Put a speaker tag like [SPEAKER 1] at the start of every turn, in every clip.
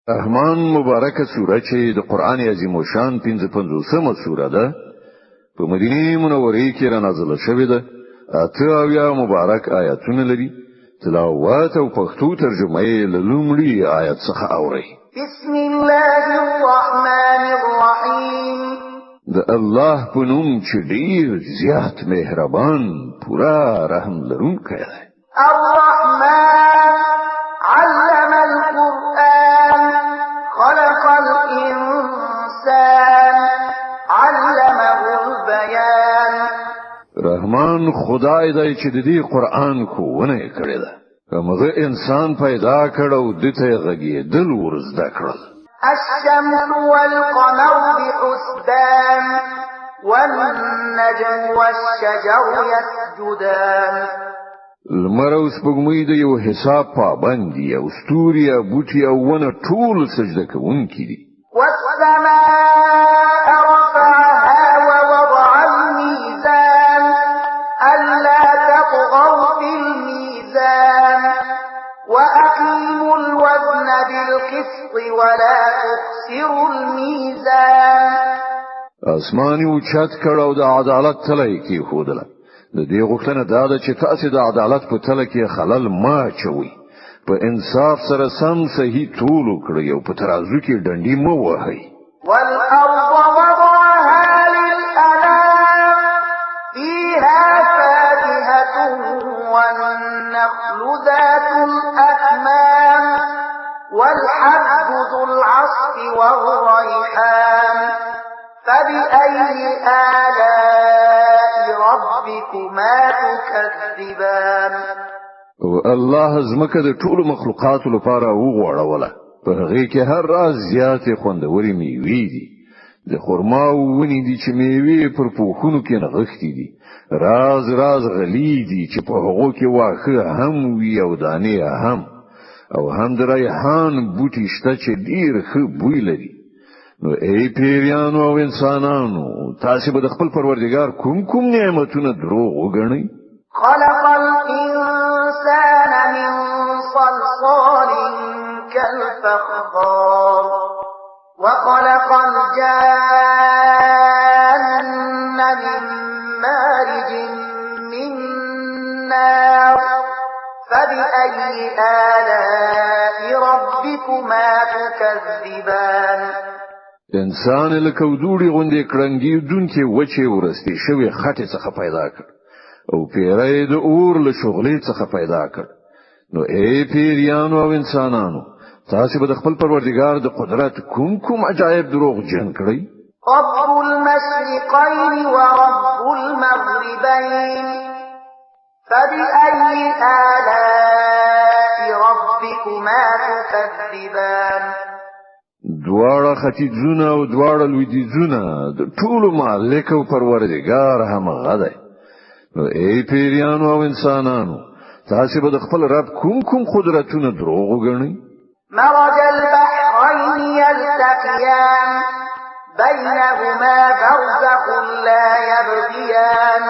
[SPEAKER 1] رحمان مبارکه سوره چې د قران عظیم شان 55مه سوره ده په مدینه منوره کې را نازله شوې ده. اته اویا مبارک آیاتونه لري. تلاوت او پښتو ترجمه یې له لومړي آیت څخه اوري.
[SPEAKER 2] بسم الله الرحمن الرحیم.
[SPEAKER 1] د الله په نوم چې ډیر زیات مهربان پورا رحم لرونکی دی.
[SPEAKER 2] الرحمن علم القرآن خلق الإنسان علمه البيان.
[SPEAKER 1] رحمان خدای دی چې د دې قرآن ښوونه کړې ده. هغه انسان پیدا کړ او د ته غږېدل ورزده کړل.
[SPEAKER 2] الشمس والقمر بحسبان والنجم والشجر يسجدان.
[SPEAKER 1] لمر او سپوږمۍ د یو حساب پابند دي او ستوري او بوټي او ونه ټول سجده کوونکي دي.
[SPEAKER 2] والسماء رفعها ووضع الميزان ألا تطغوا في الميزان وأقيموا الوزن بالقسط ولا تخسروا الميزان.
[SPEAKER 1] اسماني او چت کړه او د عدالت تله کې خودله. د دې غوښتنه دا ده چې تاسو د عدالت په تله کې خلل ما چوي. په انصاف سره سم صحیح طول کړئ او په ترازو کې ډنډي مو وهئ.
[SPEAKER 2] والأرض وضعها للأنام فيها فاكهة والنخل ذات الأكمام والحب ذو العصف والريحان فبأي آلاء ربكما تكذبان.
[SPEAKER 1] الله زمکه د ټولو مخلوقاتو لپاره وغوړوله. په هغه کې هر راز زیاتې خوندوري میوې دي. د خرما ونې دي چې میوې پر پوښونو کې نغښتې دي. راز راز غلي دي چې په هغو کې واښه هم وي او دانې هم. او هم د ریحان بوټي شته چې ډیر ښه بوی لري. نو ای پیریانو او انسانانو تاسو به د خپل پروردګار کوم نعمتونه دروغ وګڼئ؟
[SPEAKER 2] خلق الإنسان من صلصال كالفخار وخلق الجان من مارج من نار فبأي آلاء ربكما تكذبان.
[SPEAKER 1] انسان لکه دوړي غوندې کړنګي دونکي وچه ورستي شوی خټه څخه پیدا کړ او پیری د اور له شغلې څخه پیدا کړ. نو ای پیریانو او انسانانو تاسو به د خپل پروردګار د قدرت کوم عجایب دروغ جن کړی؟
[SPEAKER 2] رب المشرقين ورب المغربين فبأي آلاء ربكما تكذبان.
[SPEAKER 1] دواړه ختیځونه او دواړه لویدیځونه د ټولو مالک او پروردګار همغه دی. نو ای پیریانو او انسانانو تاسو به د خپل رب کوم قدرتونه دروغ وګڼئ؟
[SPEAKER 2] مرج البحرين يلتقيان بينهما برزخ لا يبغيان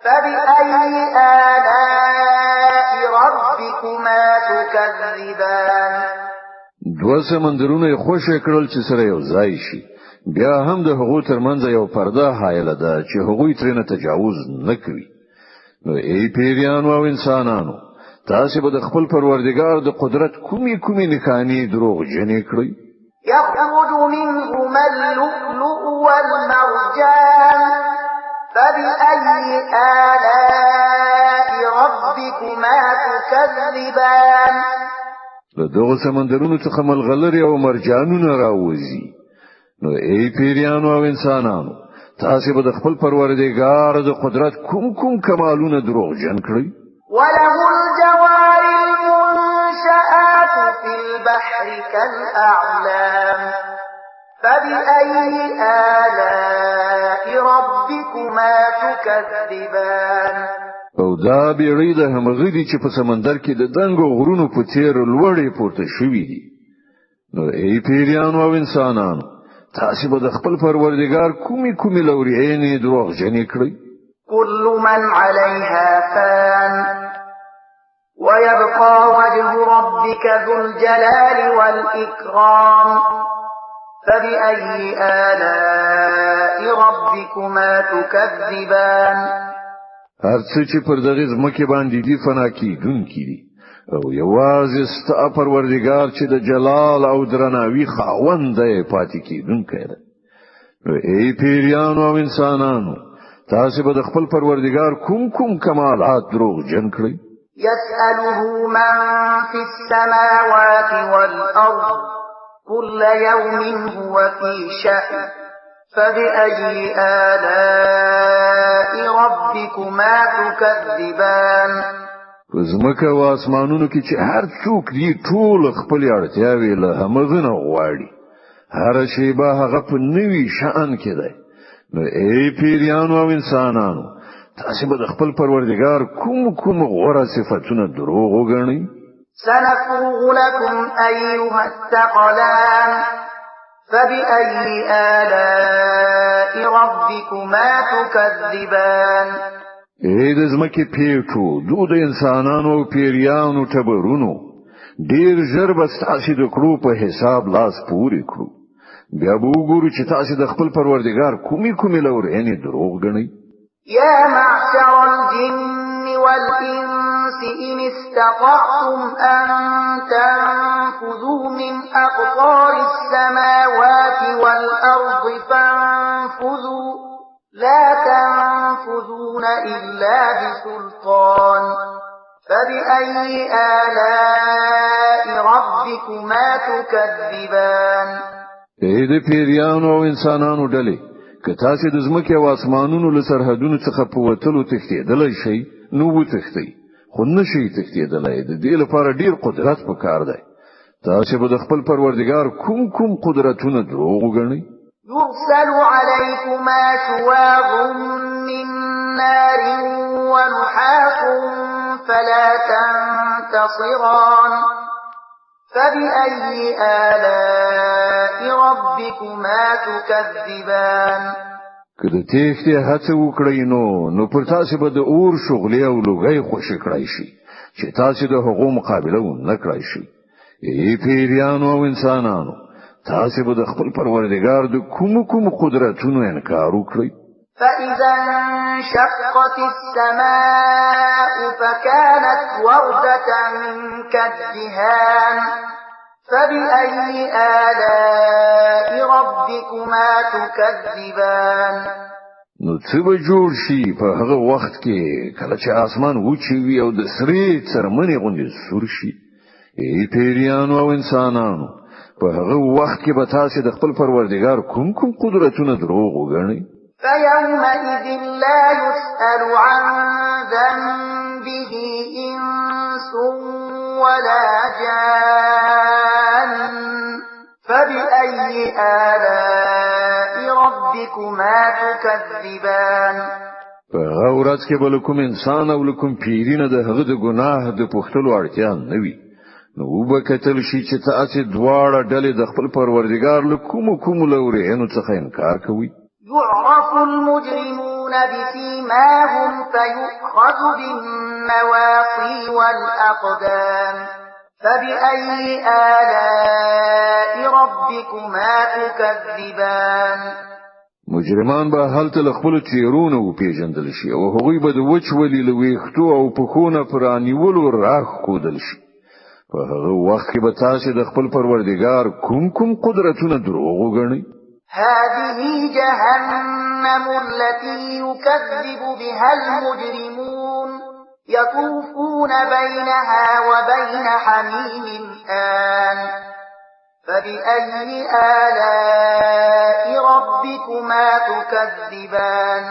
[SPEAKER 2] فبأي آلاء ربكما تكذبان.
[SPEAKER 1] دو سمندرونه خوشی کړل چې سره یو ځای شي. بیا هم د هغو ترمنځ یو پرده حایله ده چې هغوی ترنه تجاوز نه کوي. نو ای پیریانو او انسانانو تاسو به د خپل پروردګار د قدرت کومي نښانې دروغ جنې کړئ؟
[SPEAKER 2] يخرج منهما اللؤلؤ والمرجان فبأي آلاء ربكما تكذبان.
[SPEAKER 1] له دغه سمندرونو څخه ملغلرې او مرجانونه راوځي. نو ای پیریانو او انسانانو تاسو به د خپل پروردګار د قدرت کوم کمالونه دروغ جن کړئ؟
[SPEAKER 2] وله الجوار المنشآت في البحر كالأعلام فبأي آلاء ربكما تكذبان.
[SPEAKER 1] او دا بیړۍ د همغې دي چې په سمندر کې د دنګو غرونو په څیر لوړې پورته شوې دي. نو ای پیریانو او انسانانو تاسو به د خپل پروردګار کومي لوريانې دروغ جنې کړئ؟
[SPEAKER 2] كل من عليها فان ويبقى وجه ربك ذو الجلال والإكرام فبأي آلاء ربكما تكذبان
[SPEAKER 1] هر څه چې پر دغه ځمکه باندې دی فنا کیدونکي دي او یوازې ستا پروردګار چې د جلال او درناوي خاوند دی پاتې کیدونکی دی نو ای پیریانو او انسانانو تاسو به د خپل پروردګار کوم کمالات دروغجن کړئ
[SPEAKER 2] يسأله من في السماوات والأرض كل يوم هو في شأن فبأي آلاء ربكما تكذبان
[SPEAKER 1] زمکه او اسمانونو کې چې هر څوک دی ټول خپل اړتیاوي له همغه نه غواړي هر شی به هغه په نوي شأن کې دی نو ای پیریانو او انسانانو تاسو به د خپل پروردګار کوم غوړه صفاتونه دروغ وګڼئ
[SPEAKER 2] سنفرغ لكم أيها الثقلان فبأي آلاء ربكما تكذبان
[SPEAKER 1] اې د زمکه پیټو د انسانانو او پیریانو تبرونو ډیر ژر به تاسو د کړو په حساب لاس پوري کړو بیا به وګورو چې تاسو د خپل پروردګار کومي لورې دروغ غنئ
[SPEAKER 2] يا معشر الجن والإنس إن استطعتم أن تنفذوا من أقطار السماوات والأرض فانفذوا لا تنفذون إلا بسلطان فبأي آلاء ربكما تكذبان
[SPEAKER 1] اې د پیریانو او انسانانو ډلې که تاسو د زمکه او اسمانونو له سرحدونو څخه په وتلو تښتېدلای شئ نو وتښتئ خو نشئ تښتېدلای د دې لپاره ډیر قدرت پکار دی تاسو به د خپل پروردګار کوم قدرتونه دروغ وګڼئ
[SPEAKER 2] يرسل عليكما شواظ من نار ونحاس فلا تنتصران فبأي آلاء ربكما تكذبان
[SPEAKER 1] کله تېښتې هڅه وکړئ نو پر تاسو به د اور شغلې او لوګي خوشی کړئ شي چې تاسو د هغو مقابله ونه کړئ شي ای پیریانو او انسانانو تاسو به د خپل پروردګار د کوم قدرتونو انکار وکړئ
[SPEAKER 2] فإذا انشقت السماء فكانت وردة كالدهان فبأي آلاء ربكما تكذبان
[SPEAKER 1] نو څه به جوړ شي په هغه وخت کې کله چې اسمان وچوي او د سری څرمنې غوندې سور شي ای پیریانو او انسانانو په هغه وخت کې به تاسو د خپل پروردګار کوم قدرتونه دروغ وګڼئ
[SPEAKER 2] فيومئذ لا يسأل عن ذنبه إنس ولا جان فبأي آلاء ربكما تكذبان
[SPEAKER 1] هغه ورځ کې به کوم انسان او کوم پیرینه د هغه د ګناه د پوښتلو اړتیا نه وي نو به کتل شي چې تاسو دواړه ډلې د خپل پروردګار له کوم لورینو څخه انکار کوي
[SPEAKER 2] يعرف المجرمون بسيماهم فيؤخذ بالنواصي والأقدام فبأي آلاء ربكما تكذبان
[SPEAKER 1] مجرمان به هلته خپل تیرونه پیژندل شي او هغوی به د وچولې لويختو او پخونه پرانیولو راخ کودل شي په هغه وخت کې به تاسو د خپل پروردګار کوم قدرتونه دروغ وګڼئ
[SPEAKER 2] هذه جهنم التي يكذب بها المجرمون يطوفون بينها وبين حميم آن فبأي آلاء ربكما تكذبان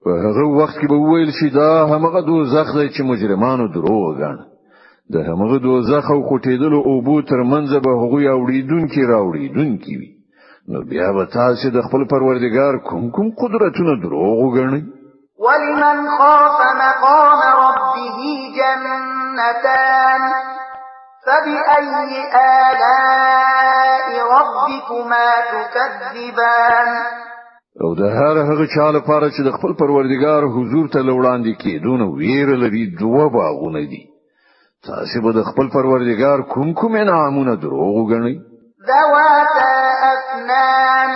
[SPEAKER 1] په هغه وخت کې به ویل شي دا همغه دوزخ دی چې مجرمانو دروغ غاڼه د همغه دوزخ او خټېدلو او بو ترمنځ به هغه راوړیدونکي وي نو بیا به تاسو د خپل پروردګار کوم قدرتونه دروغ وګڼئ
[SPEAKER 2] ولمن خاف مقام ربه جنتان فبأي آلاء ربكما تكذبان
[SPEAKER 1] او د هغه چا لپاره چې د خپل پروردګار حضور ته وړاندې کېدون ویره لري دوه باغونه دي تاسو به د خپل پروردگار کوم انعامونه دروغ وګڼئ؟
[SPEAKER 2] ذواتا أفنان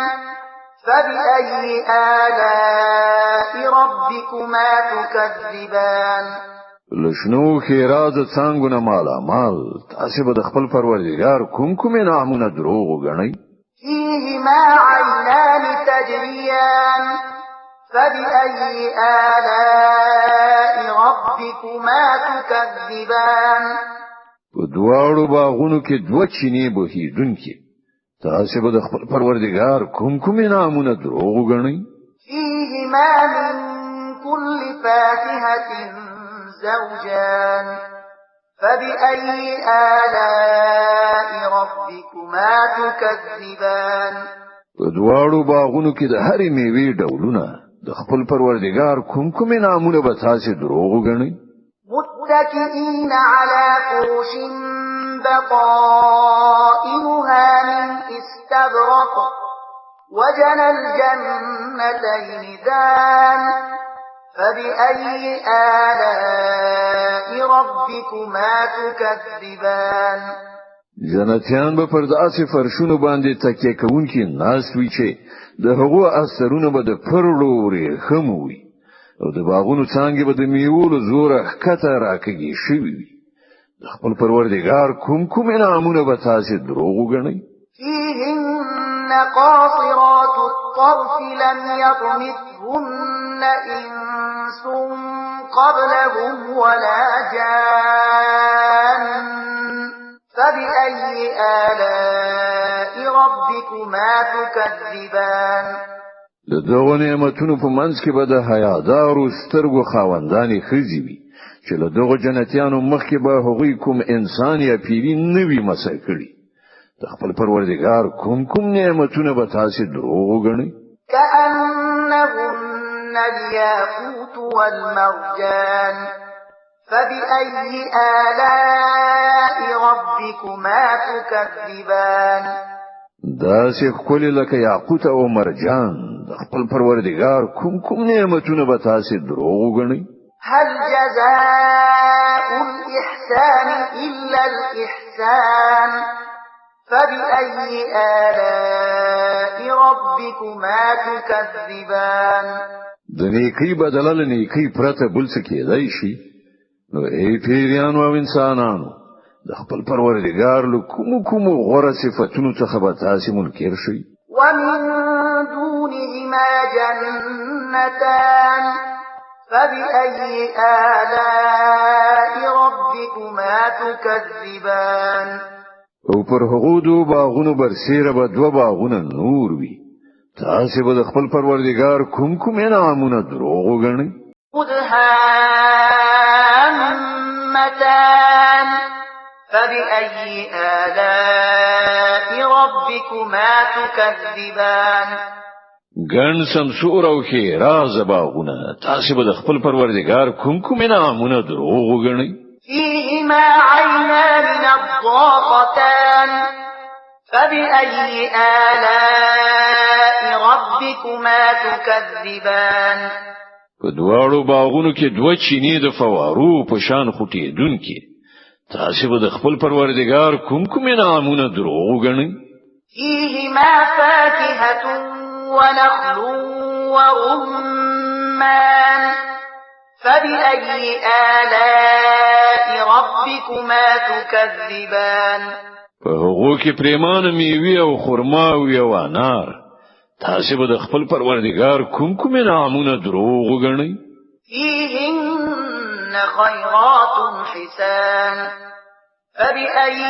[SPEAKER 2] فبأي آلاء ربكما تكذبان
[SPEAKER 1] لشنو خیرات څنګه مالا مال تاسو به د خپل پروردگار کوم انعامونه دروغ وګڼئ؟
[SPEAKER 2] فيهما عينان تجريان فبأي آلاء ربكما تكذبان
[SPEAKER 1] په دواړو باغونو کې دوه چینې بهیدونکې تاسو به د خپل پروردگار کوم انعامونه دروغ وګڼئ؟
[SPEAKER 2] فيهما من كل فاكهة زوجان فبأي آلاء ربكما تكذبان
[SPEAKER 1] په دواړو باغونو کې د هرې میوې ډولونه د خپل پروردگار کوم انعامونه به تاسو دروغ وګڼئ؟
[SPEAKER 2] متكئين على فرش بطائنها من استبرق وجنى الجنتين دان فبأي آلاء ربكما تكذبان
[SPEAKER 1] جنتیان به پر داسې فرشونو باندې تکیه کوونکي ناست وي چې د هغو اثرونه به د پرړو ورېښم وي او د باغونو څانګې به د میوو له زوره ښکته راکږي شوي وي. د خپل پروردګار کوم انعامونه به تاسې دروغ وګڼئ؟
[SPEAKER 2] فيهن قاصرات الطرف لم يطمثهن إنس قبلهم ولا جان فبأي آلاء ربكما تكذبان
[SPEAKER 1] دغه نعمتونو په منځ کې به د حیادارو سترګو خاوندانې ښځې وي چې له دغو جنتیانو مخکې به هغوی کوم انسان یا پیری نه وي مسح کړي. د خپل پروردګار کوم نعمتونه به تاسې دروغ وګڼئ؟
[SPEAKER 2] كأنهن الياقوت والمرجان فبأي آلاء ربكما تكذبان
[SPEAKER 1] داسې ښکلې لکه یاقوت او مرجان د خپل پروردګار کوم نعمتونه به تاسې دروغ وګڼئ؟
[SPEAKER 2] هل جزاء الإحسان إلا الإحسان فبأي آلاء ربكما تكذبان
[SPEAKER 1] د نیکی بدله له نیکی پرته بل څه کېدای شي؟ نو ای پیریانو او انسانانو د خپل پروردګار له کوم غوره صفاتونو څخه به تاسې منکر شئ؟
[SPEAKER 2] ومن دونهما جنتان فبأي آلاء ربكما تكذبان
[SPEAKER 1] او پر هغو دو باغونو برسیره به دوه باغونه نور وي تاسې به د خپل پروردګار کوم انعامونه دروغ وګڼئ؟
[SPEAKER 2] مدهامتان فبأي آلاء ربكما تكذبان
[SPEAKER 1] ګڼ سمسور او ښېرازه باغونه تاسې به د خپل پروردګار کوم انعامونه دروغ وګڼئ؟
[SPEAKER 2] فيهما عينان نضاختان فبأي آلاء ربكما تكذبان
[SPEAKER 1] په دواړو باغونو کې دوه چینې د فوارو په شان خوټېدونکې تاسې به د خپل پروردګار کوم انعامونه دروغ وګڼئ؟
[SPEAKER 2] فيهما فاكهة ونخل ورمان فبأي آلاء ربكما تكذبان
[SPEAKER 1] په هغو کې پریمانه میوې او خرماوې او انار تاسې به د خپل پروردګار کوم انعامونه دروغ وګڼئ؟
[SPEAKER 2] فيهن خيرات حسان فبأي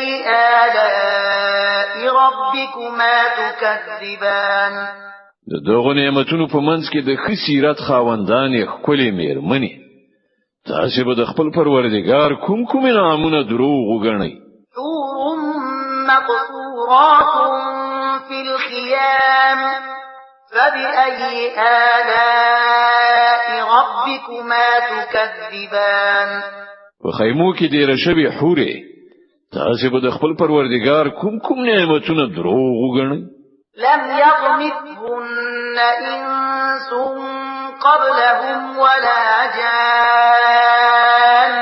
[SPEAKER 2] آلاء ربكما تكذبان
[SPEAKER 1] د دغو نعمتونو په منځ کې د ښه سیرت خاوندانې ښکلې مېرمنې تاسې به د خپل پروردګار کوم انعامونه دروغ وګڼئ؟
[SPEAKER 2] حور مقصورات في الخيام فبأي آلاء ربكما تكذبان
[SPEAKER 1] په خیمو کې ډېره شوې حورې تاسې به د خپل پروردګار کوم نعمتونه دروغ وګڼئ؟
[SPEAKER 2] لم يطمثهن إنس قبلهم ولا جان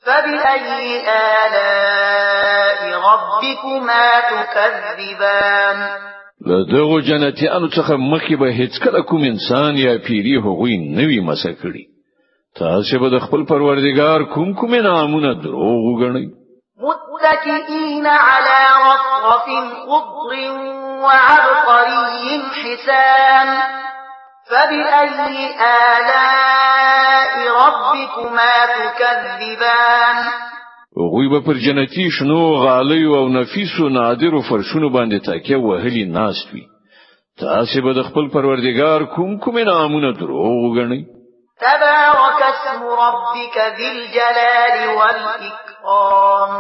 [SPEAKER 2] فبأي آلاء ربكما تكذبان
[SPEAKER 1] لدغه جنتیانو څخه مخکې به هیڅ کله کوم انسان یا پیری هغوی نوی مسه کړی تاسو به د خپل پروردگار کوم نامونه دروغ وګڼئ
[SPEAKER 2] متكئين على رفرف خضر وعبقري حسان فبأي آلاء ربكما تكذبان
[SPEAKER 1] هغوی به پر جنتی شنو غالیو او نفیسو نادرو فرشونو باندې تکیه وهلی ناست وي تاسو به د خپل پروردگار کوم نامونه دروغ وګڼئ
[SPEAKER 2] تبارك اسم ربك ذي الجلال والإكرام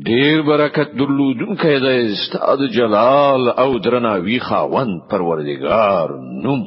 [SPEAKER 1] ډیر برکت درلودونکی دی ستاسو جلال او درناوی خاوند پروردگار نوم